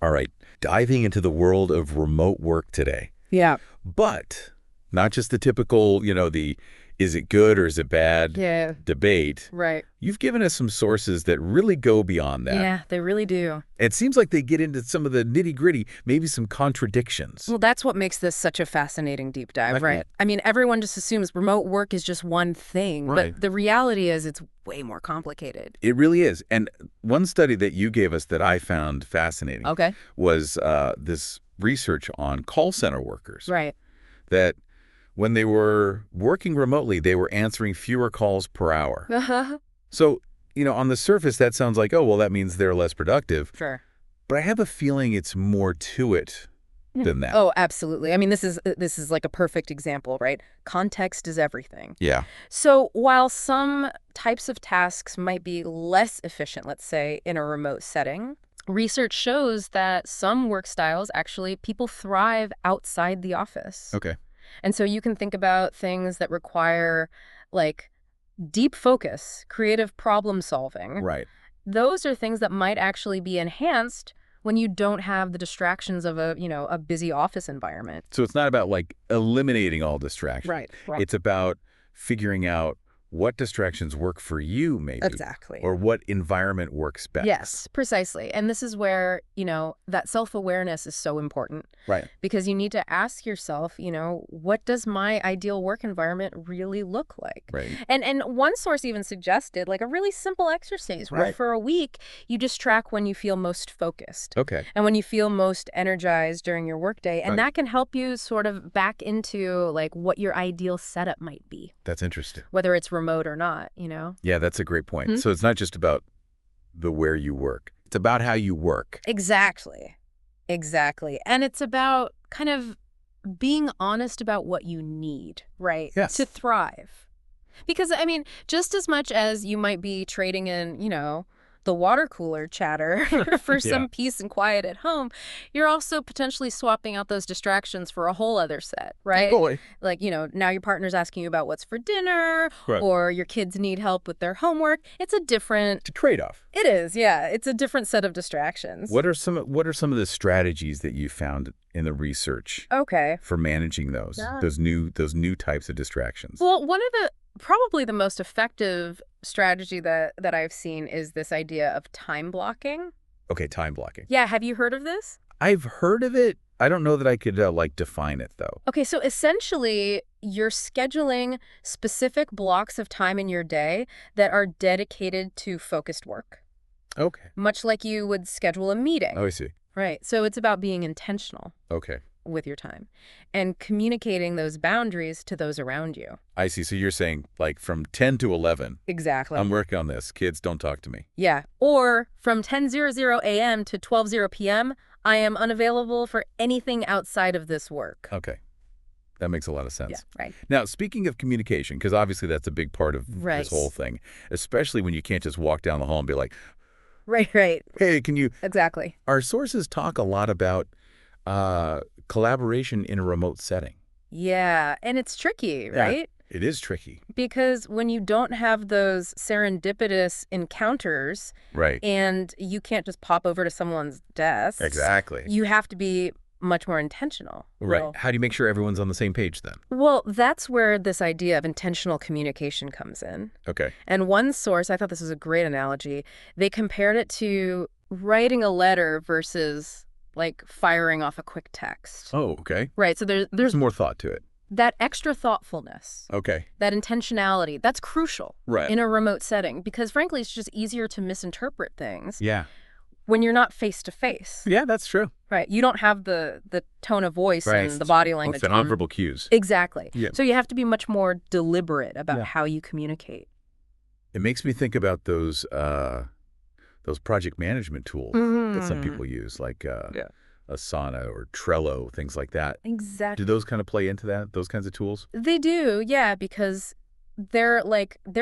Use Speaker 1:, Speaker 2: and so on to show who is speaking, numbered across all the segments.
Speaker 1: All right, diving into the world of remote work today.
Speaker 2: Yeah.
Speaker 1: But not just the typical, the is it good or is it bad
Speaker 2: Yeah.
Speaker 1: debate.
Speaker 2: Right.
Speaker 1: You've given us some sources that really go beyond that.
Speaker 2: Yeah, they really do.
Speaker 1: It seems like they get into some of the nitty-gritty, maybe some contradictions.
Speaker 2: Well, that's what makes this such a fascinating deep dive,
Speaker 1: Exactly.
Speaker 2: right? I mean, everyone just assumes remote work is just one thing,
Speaker 1: Right.
Speaker 2: but the reality is it's way more complicated.
Speaker 1: It really is. And one study that you gave us that I found fascinating
Speaker 2: Okay.
Speaker 1: was this research on call center workers.
Speaker 2: Right.
Speaker 1: That when they were working remotely, they were answering fewer calls per hour.
Speaker 2: Uh-huh.
Speaker 1: So, on the surface, that sounds like, oh, well, that means they're less productive.
Speaker 2: Sure.
Speaker 1: But I have a feeling it's more to it than that.
Speaker 2: Oh, absolutely. I mean, this is like a perfect example, right? Context is everything.
Speaker 1: Yeah.
Speaker 2: So while some types of tasks might be less efficient, let's say, in a remote setting, research shows that some work styles actually people thrive outside the office.
Speaker 1: Okay.
Speaker 2: And so you can think about things that require like deep focus, creative problem solving.
Speaker 1: Right.
Speaker 2: Those are things that might actually be enhanced when you don't have the distractions of a busy office environment.
Speaker 1: So it's not about eliminating all distractions.
Speaker 2: Right.
Speaker 1: It's about figuring out what distractions work for you, maybe.
Speaker 2: Exactly.
Speaker 1: Or what environment works best.
Speaker 2: Yes, precisely. And this is where, that self-awareness is so important.
Speaker 1: Right.
Speaker 2: Because you need to ask yourself, what does my ideal work environment really look like?
Speaker 1: Right.
Speaker 2: And one source even suggested a really simple exercise where
Speaker 1: Right.
Speaker 2: for a week, you just track when you feel most focused.
Speaker 1: Okay.
Speaker 2: And when you feel most energized during your workday. And
Speaker 1: Right.
Speaker 2: that can help you sort of back into what your ideal setup might be,
Speaker 1: That's interesting.
Speaker 2: whether it's remote or not,
Speaker 1: Yeah, that's a great point.
Speaker 2: Hmm?
Speaker 1: So it's not just about the where you work. It's about how you work.
Speaker 2: Exactly. Exactly. And it's about kind of being honest about what you need, right?
Speaker 1: Yes.
Speaker 2: To thrive. Because, I mean, just as much as you might be trading in, the water cooler chatter for some peace and quiet at home, you're also potentially swapping out those distractions for a whole other set, right?
Speaker 1: Boy.
Speaker 2: Now your partner's asking you about what's for dinner,
Speaker 1: Right.
Speaker 2: or your kids need help with their homework. It's a different...
Speaker 1: It's a trade-off.
Speaker 2: It is, yeah. It's a different set of distractions.
Speaker 1: What are some of the strategies that you found in the research
Speaker 2: Okay.
Speaker 1: for managing those new types of distractions?
Speaker 2: Well, one of probably the most effective strategy that I've seen is this idea of time blocking.
Speaker 1: Okay, time blocking.
Speaker 2: Yeah, have you heard of this?
Speaker 1: I've heard of it. I don't know that I could define it though.
Speaker 2: Okay, so essentially you're scheduling specific blocks of time in your day that are dedicated to focused work.
Speaker 1: Okay.
Speaker 2: Much like you would schedule a meeting.
Speaker 1: Oh, I see.
Speaker 2: Right. So it's about being intentional
Speaker 1: Okay.
Speaker 2: with your time and communicating those boundaries to those around you.
Speaker 1: I see. So you're saying from 10 to 11,
Speaker 2: Exactly.
Speaker 1: I'm working on this. Kids, don't talk to me.
Speaker 2: Yeah. Or from 10:00 a.m. to 12:00 p.m., I am unavailable for anything outside of this work.
Speaker 1: Okay. That makes a lot of sense.
Speaker 2: Yeah, right.
Speaker 1: Now, speaking of communication, because obviously that's a big part of
Speaker 2: Right.
Speaker 1: this whole thing, especially when you can't just walk down the hall and be like,
Speaker 2: Right.
Speaker 1: hey, can you...
Speaker 2: Exactly.
Speaker 1: Our sources talk a lot about collaboration in a remote setting.
Speaker 2: Yeah. And it's tricky, right?
Speaker 1: It is tricky.
Speaker 2: Because when you don't have those serendipitous encounters
Speaker 1: Right.
Speaker 2: and you can't just pop over to someone's desk.
Speaker 1: Exactly.
Speaker 2: You have to be much more intentional.
Speaker 1: Right.
Speaker 2: Well,
Speaker 1: How do you make sure everyone's on the same page then?
Speaker 2: Well, that's where this idea of intentional communication comes in.
Speaker 1: Okay.
Speaker 2: And one source, I thought this was a great analogy, they compared it to writing a letter versus firing off a quick text.
Speaker 1: Oh, okay.
Speaker 2: Right. So there's
Speaker 1: There's more thought to it.
Speaker 2: that extra thoughtfulness,
Speaker 1: Okay.
Speaker 2: that intentionality, that's crucial
Speaker 1: Right.
Speaker 2: in a remote setting because frankly, it's just easier to misinterpret things
Speaker 1: Yeah.
Speaker 2: when you're not face to face.
Speaker 1: Yeah, that's true.
Speaker 2: Right. You don't have the tone of voice
Speaker 1: Right.
Speaker 2: and the body
Speaker 1: Well,
Speaker 2: language.
Speaker 1: it's the nonverbal cues.
Speaker 2: Exactly.
Speaker 1: Yeah.
Speaker 2: So you have to be much more deliberate about
Speaker 1: Yeah.
Speaker 2: how you communicate.
Speaker 1: It makes me think about those project management tools that some people use, like Asana or Trello, things like that.
Speaker 2: Exactly.
Speaker 1: Do those kind of play into that, those kinds of tools?
Speaker 2: They do, yeah, because they're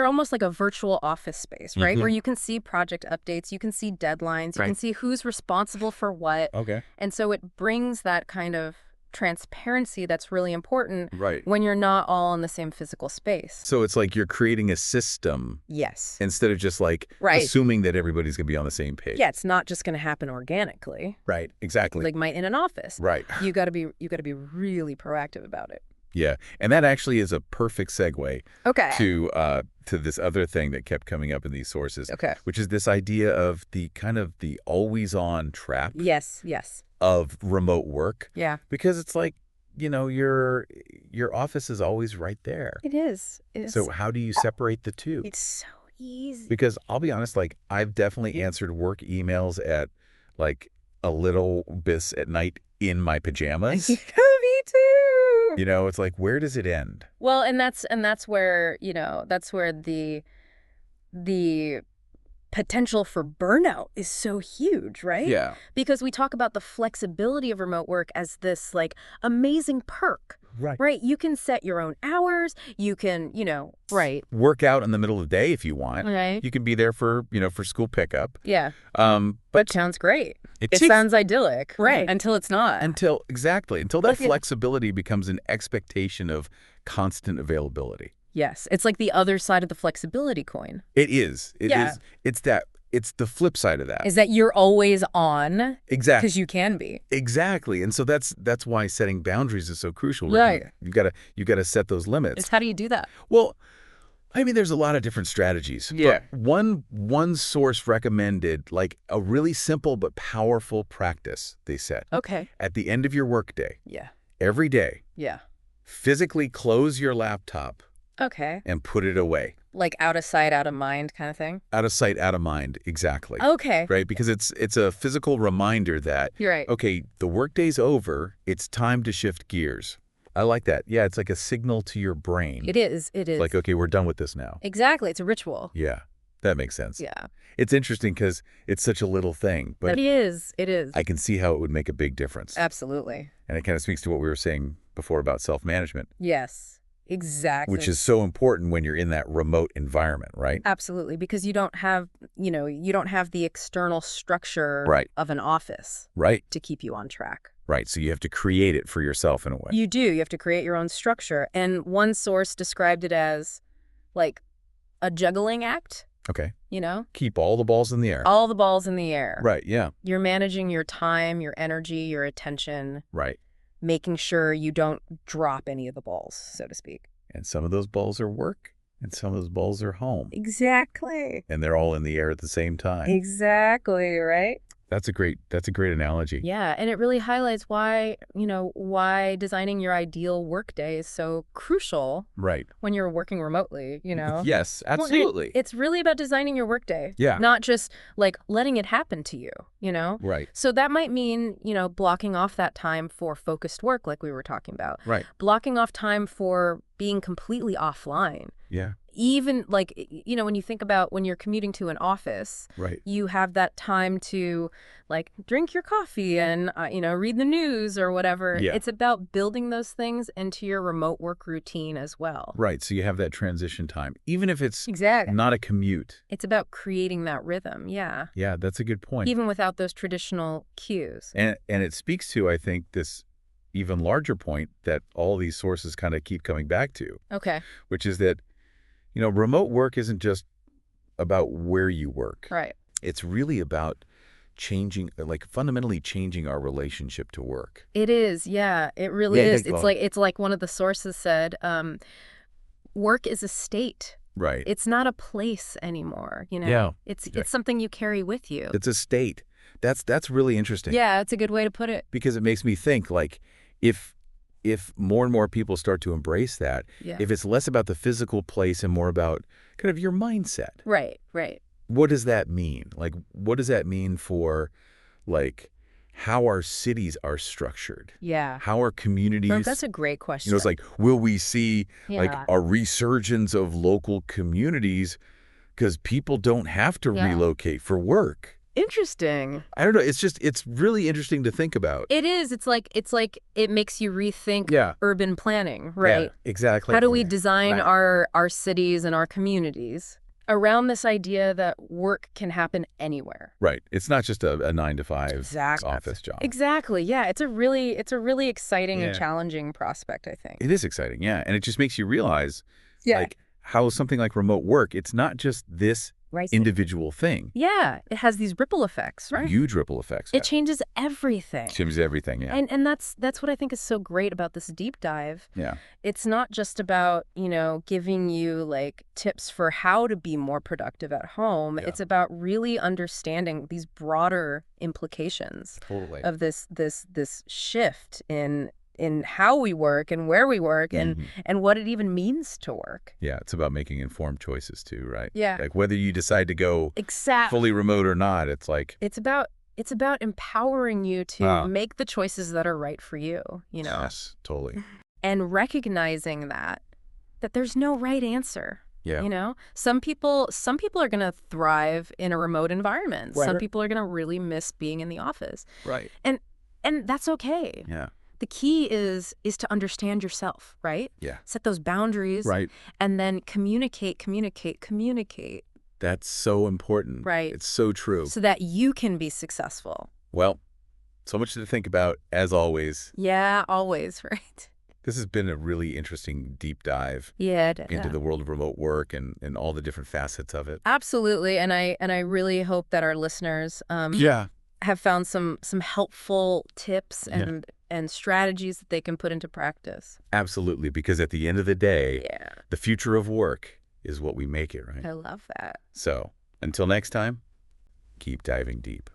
Speaker 2: almost like a virtual office space, right?
Speaker 1: Mhm.
Speaker 2: Where you can see project updates, you can see deadlines, you can
Speaker 1: Right.
Speaker 2: see who's responsible for what.
Speaker 1: Okay.
Speaker 2: And so it brings that kind of transparency that's really important
Speaker 1: Right.
Speaker 2: when you're not all in the same physical space.
Speaker 1: So it's like you're creating a system
Speaker 2: Yes.
Speaker 1: instead of just like assuming that everybody's going to be on the same page.
Speaker 2: Yeah, it's not just going to happen organically.
Speaker 1: Right. Exactly.
Speaker 2: Like might in an office.
Speaker 1: Right.
Speaker 2: You got to be really proactive about it.
Speaker 1: Yeah. And that actually is a perfect segue to this other thing that kept coming up in these sources, which is this idea of the kind of the always-on trap of remote work.
Speaker 2: Yeah.
Speaker 1: Because it's like, you know, your office is always right there.
Speaker 2: It is.
Speaker 1: So how do you separate the two?
Speaker 2: It's so easy.
Speaker 1: Because I'll be honest, like I've definitely answered work emails at like a little bit at night in my pajamas.
Speaker 2: Me too.
Speaker 1: You know, it's like, where does it end?
Speaker 2: Well, and that's where, you know, that's where the potential for burnout is so huge, right?
Speaker 1: Yeah.
Speaker 2: Because we talk about the flexibility of remote work as this like amazing perk. Right. You can set your own hours. You can, you know,
Speaker 1: work out in the middle of the day if you want.
Speaker 2: Right.
Speaker 1: You can be there for, you know, for school pickup.
Speaker 2: Yeah.
Speaker 1: But
Speaker 2: sounds great. It sounds idyllic. Right. Until it's not.
Speaker 1: Until that flexibility becomes an expectation of constant availability.
Speaker 2: Yes. It's like the other side of the flexibility coin.
Speaker 1: It is. It is. It's the flip side of that.
Speaker 2: Is that you're always on.
Speaker 1: Exactly.
Speaker 2: Because you can be.
Speaker 1: Exactly. And so that's why setting boundaries is so crucial.
Speaker 2: Right.
Speaker 1: You gotta set those limits.
Speaker 2: How do you do that?
Speaker 1: Well, I mean, there's a lot of different strategies.
Speaker 2: Yeah.
Speaker 1: But one source recommended like a really simple but powerful practice, they said.
Speaker 2: Okay.
Speaker 1: At the end of your workday.
Speaker 2: Yeah.
Speaker 1: Every day.
Speaker 2: Yeah.
Speaker 1: Physically close your laptop.
Speaker 2: Okay.
Speaker 1: And put it away.
Speaker 2: Like out of sight, out of mind kind of thing?
Speaker 1: Out of sight, out of mind. Exactly.
Speaker 2: Okay.
Speaker 1: Right? Because it's a physical reminder that,
Speaker 2: you're right.
Speaker 1: Okay, the workday's over. It's time to shift gears. I like that. Yeah, it's like a signal to your brain.
Speaker 2: It is. It is.
Speaker 1: Like, okay, we're done with this now.
Speaker 2: Exactly. It's a ritual.
Speaker 1: Yeah, that makes sense.
Speaker 2: Yeah.
Speaker 1: It's interesting because it's such a little thing. But
Speaker 2: it is. It is.
Speaker 1: I can see how it would make a big difference.
Speaker 2: Absolutely.
Speaker 1: And it kind of speaks to what we were saying before about self-management.
Speaker 2: Yes. Exactly.
Speaker 1: Which is so important when you're in that remote environment, right?
Speaker 2: Absolutely, because you don't have the external structure of an office to keep you on track.
Speaker 1: Right, so you have to create it for yourself in a way.
Speaker 2: You do. You have to create your own structure. And one source described it as like a juggling act.
Speaker 1: Okay.
Speaker 2: You know?
Speaker 1: Keep all the balls in the air.
Speaker 2: All the balls in the air.
Speaker 1: Right, yeah.
Speaker 2: You're managing your time, your energy, your attention.
Speaker 1: Right.
Speaker 2: Making sure you don't drop any of the balls, so to speak.
Speaker 1: And some of those balls are work, and some of those balls are home.
Speaker 2: Exactly.
Speaker 1: And they're all in the air at the same time.
Speaker 2: Exactly, right?
Speaker 1: That's a great analogy.
Speaker 2: Yeah, and it really highlights why designing your ideal workday is so crucial.
Speaker 1: Right.
Speaker 2: When you're working remotely, you know?
Speaker 1: Yes, absolutely.
Speaker 2: Well, it's really about designing your workday.
Speaker 1: Yeah.
Speaker 2: Not just like letting it happen to you, you know?
Speaker 1: Right.
Speaker 2: So that might mean, blocking off that time for focused work like we were talking about.
Speaker 1: Right.
Speaker 2: Blocking off time for being completely offline.
Speaker 1: Yeah.
Speaker 2: Even like, when you think about when you're commuting to an office, you have that time to like drink your coffee and, read the news or whatever.
Speaker 1: Yeah.
Speaker 2: It's about building those things into your remote work routine as well.
Speaker 1: Right. So you have that transition time, even if it's not a commute.
Speaker 2: It's about creating that rhythm. Yeah.
Speaker 1: Yeah, that's a good point.
Speaker 2: Even without those traditional cues.
Speaker 1: And it speaks to, I think, this even larger point that all these sources kind of keep coming back to.
Speaker 2: Okay.
Speaker 1: Which is that remote work isn't just about where you work.
Speaker 2: Right.
Speaker 1: It's really about fundamentally changing our relationship to work.
Speaker 2: It is. Yeah, it really is. It's like one of the sources said, work is a state.
Speaker 1: Right.
Speaker 2: It's not a place anymore.
Speaker 1: Yeah.
Speaker 2: It's something you carry with you.
Speaker 1: It's a state. That's really interesting.
Speaker 2: Yeah, it's a good way to put it.
Speaker 1: Because it makes me think like if more and more people start to embrace that, if it's less about the physical place and more about kind of your mindset.
Speaker 2: Right, right.
Speaker 1: What does that mean? Like, what does that mean for, like, how our cities are structured?
Speaker 2: Yeah.
Speaker 1: How our communities...
Speaker 2: That's a great question.
Speaker 1: It's like, will we see, like, a resurgence of local communities because people don't have to relocate for work?
Speaker 2: Interesting.
Speaker 1: I don't know. It's really interesting to think about.
Speaker 2: It is. It's like it makes you rethink urban planning, right?
Speaker 1: Yeah, exactly.
Speaker 2: How do we design our cities and our communities? around this idea that work can happen anywhere.
Speaker 1: Right. It's not just a 9 to 5 office job.
Speaker 2: Exactly. Yeah. It's a really exciting and challenging prospect, I think.
Speaker 1: It is exciting, yeah. And it just makes you realize, like, how something like remote work, it's not just this individual thing.
Speaker 2: Yeah. It has these ripple effects, right?
Speaker 1: Huge ripple effects.
Speaker 2: It changes everything.
Speaker 1: Changes everything, yeah.
Speaker 2: And that's what I think is so great about this deep dive.
Speaker 1: Yeah.
Speaker 2: It's not just about, giving you like tips for how to be more productive at home. Yeah. It's about really understanding these broader implications of this shift in how we work and where we work and what it even means to work.
Speaker 1: Yeah, it's about making informed choices too, right?
Speaker 2: Yeah.
Speaker 1: Like whether you decide to go fully remote or not, it's like...
Speaker 2: It's about empowering you to make the choices that are right for you,
Speaker 1: Yes, totally.
Speaker 2: And recognizing that there's no right answer.
Speaker 1: Yeah.
Speaker 2: Some people are going to thrive in a remote environment.
Speaker 1: Right.
Speaker 2: Some people are going to really miss being in the office.
Speaker 1: Right.
Speaker 2: And that's okay.
Speaker 1: Yeah.
Speaker 2: The key is to understand yourself, right?
Speaker 1: Yeah.
Speaker 2: Set those boundaries.
Speaker 1: Right.
Speaker 2: And then communicate.
Speaker 1: That's so important.
Speaker 2: Right.
Speaker 1: It's so true.
Speaker 2: So that you can be successful.
Speaker 1: Well, so much to think about, as always.
Speaker 2: Yeah, always, right?
Speaker 1: This has been a really interesting deep dive
Speaker 2: into
Speaker 1: the world of remote work and all the different facets of it.
Speaker 2: Absolutely. And I really hope that our listeners have found some helpful tips and strategies that they can put into practice.
Speaker 1: Absolutely, because at the end of the day, the future of work is what we make it, right?
Speaker 2: I love that.
Speaker 1: So, until next time, keep diving deep.